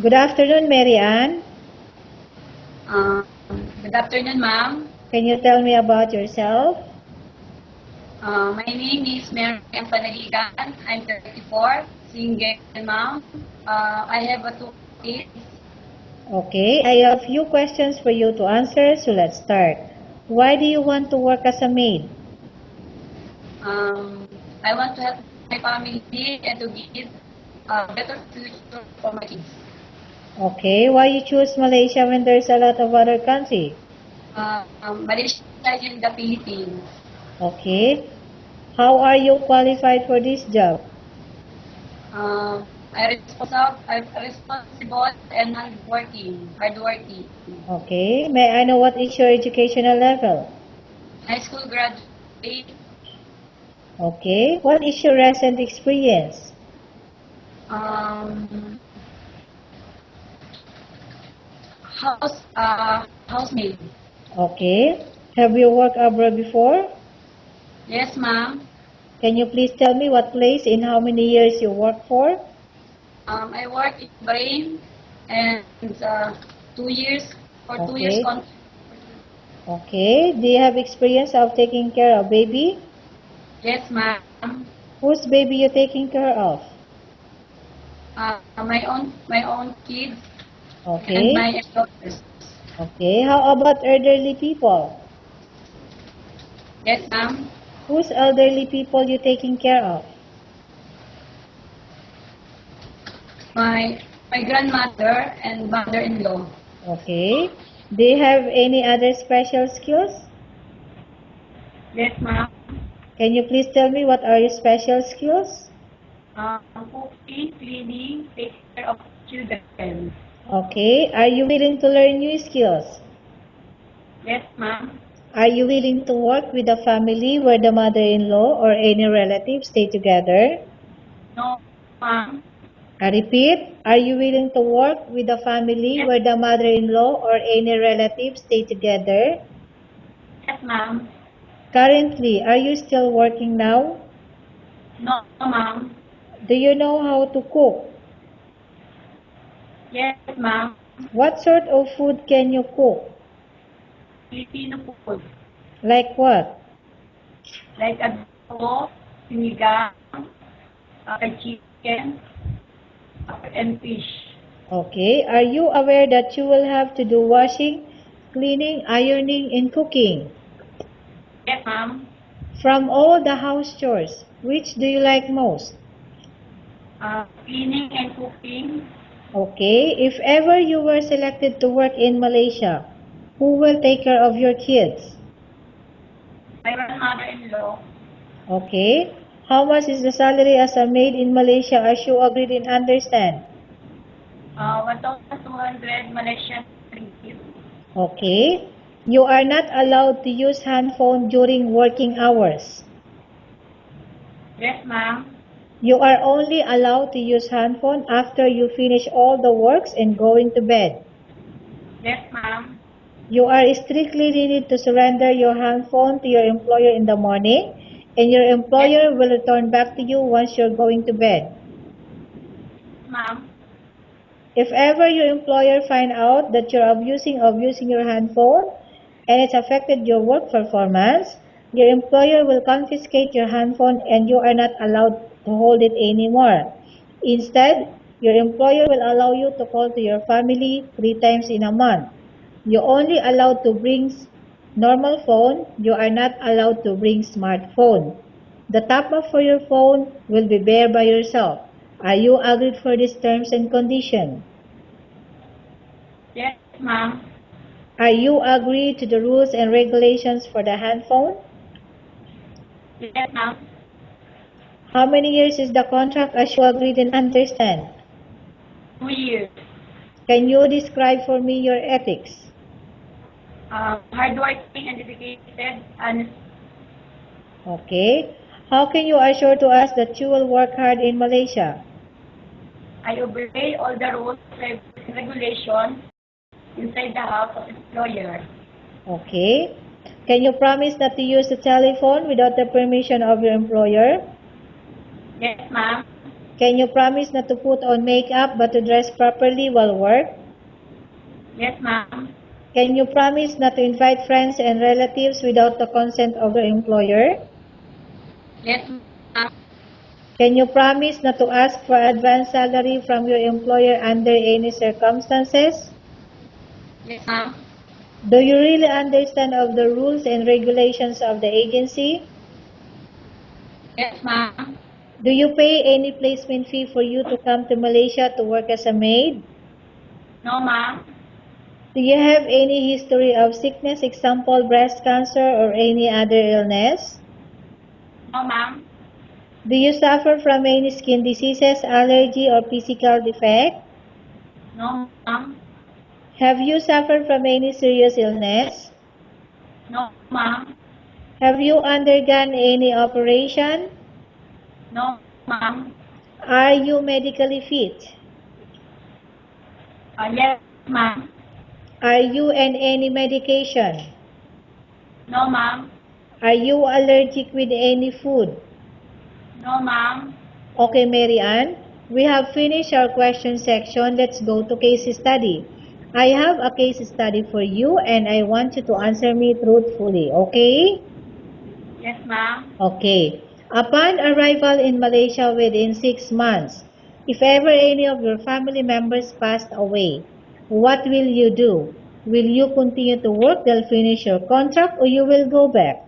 Good afternoon, Mary Ann. Um, Good afternoon, ma'am. Can you tell me about yourself? My name is Mary Ann Panaligan. I'm 34, single ma'am. I have two kids. Okay, I have a few questions for you to answer, so let's start. Why do you want to work as a maid? I want to help my family and to give a better future for my kids. Okay, why you choose Malaysia when there's a lot of other country? Malaysia in the Philippines. Okay, how are you qualified for this job? I'm responsible and hardworking. Okay, may I know what is your educational level? High school graduate. Okay, what is your recent experience? Um, Housemaid. Okay, have you worked abroad before? Yes, ma'am. Can you please tell me what place and how many years you worked for? I work in Bahrain and 2 years for 2 years Okay. contract. Okay. Do you have experience of taking care of baby? Yes, ma'am. Whose baby you taking care of? My own kids and Okay. my daughters. Okay. How about elderly people? Yes, ma'am. Whose elderly people you taking care of? My grandmother and mother-in-law. Okay. Do you have any other special skills? Yes, ma'am. Can you please tell me what are your special skills? Cooking, cleaning, taking care of children. Okay. Are you willing to learn new skills? Yes, ma'am. Are you willing to work with a family where the mother-in-law or any relative stay together? No, ma'am. I repeat, are you willing to work with a family Yes, where the mother-in-law or any relative stay together? yes, ma'am. Currently, are you still working now? No, ma'am. Do you know how to cook? Yes, ma'am. What sort of food can you cook? Filipino food. Like what? Like adobo, sinigang, chicken, and fish. Okay, are you aware that you will have to do washing, cleaning, ironing, and cooking? Yes, ma'am. From all the house chores, which do you like most? Cleaning and cooking. Okay, if ever you were selected to work in Malaysia, who will take care of your kids? My grandmother-in-law. Okay, how much is the salary as a maid in Malaysia as you agreed and understand? 1,200 Malaysian ringgit. Okay, you are not allowed to use handphone during working hours. Yes, ma'am. You are only allowed to use handphone after you finish all the works and going to bed. Yes, ma'am. You are strictly needed to surrender your handphone to your employer in the morning, and your Yes, employer will return back to you once you're going to bed. ma'am. If ever your employer find out that you're abusing of using your handphone and it's affected your work performance, your employer will confiscate your handphone and you are not allowed to hold it anymore. Instead, your employer will allow you to call to your family 3 times in a month. You only allowed to bring normal phone, you are not allowed to bring smartphone. The top up for your phone will be bear by yourself. Are you agreed for these terms and conditions? Yes, ma'am. Are you agreed to the rules and regulations for the handphone? Yes, ma'am. How many years is the contract as you agreed and understand? 2 years. Can you describe for me your ethics? Hardworking and dedicated, and Okay. How can you assure to us that you will work hard in Malaysia? I obey all the rules and regulations inside the house of employer. Okay. Can you promise not to use the telephone without the permission of your employer? Yes, ma'am. Can you promise not to put on makeup but to dress properly while work? Yes, ma'am. Can you promise not to invite friends and relatives without the consent of your employer? Yes, ma'am. Can you promise not to ask for advance salary from your employer under any circumstances? Yes, ma'am. Do you really understand of the rules and regulations of the agency? Yes, ma'am. Do you pay any placement fee for you to come to Malaysia to work as a maid? No, ma'am. Do you have any history of sickness, example breast cancer or any other illness? No, ma'am. Do you suffer from any skin diseases, allergy or physical defect? No, ma'am. Have you suffered from any serious illness? No, ma'am. Have you undergone any operation? No, ma'am. Are you medically fit? Yes, ma'am. Are you on any medication? No, ma'am. Are you allergic with any food? No, ma'am. Okay, Mary Ann, we have finished our question section. Let's go to case study. I have a case study for you and I want you to answer me truthfully, okay? Yes, ma'am. Okay. Upon arrival in Malaysia within 6 months, if ever any of your family members passed away, what will you do? Will you continue to work till finish your contract or you will go back?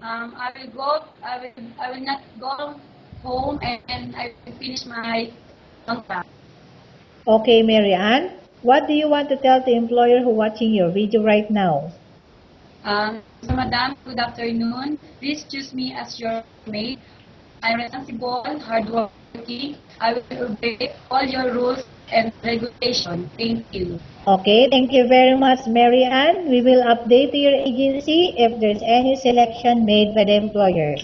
I will go. I will not go home and I will finish my contract. Okay, Mary Ann, what do you want to tell the employer who watching your video right now? So, madam, good afternoon. Please choose me as your maid. I'm responsible, hardworking. I will obey all your rules and regulations. Thank you. Okay, thank you very much, Mary Ann. We will update your agency if there's any selection made by the employer.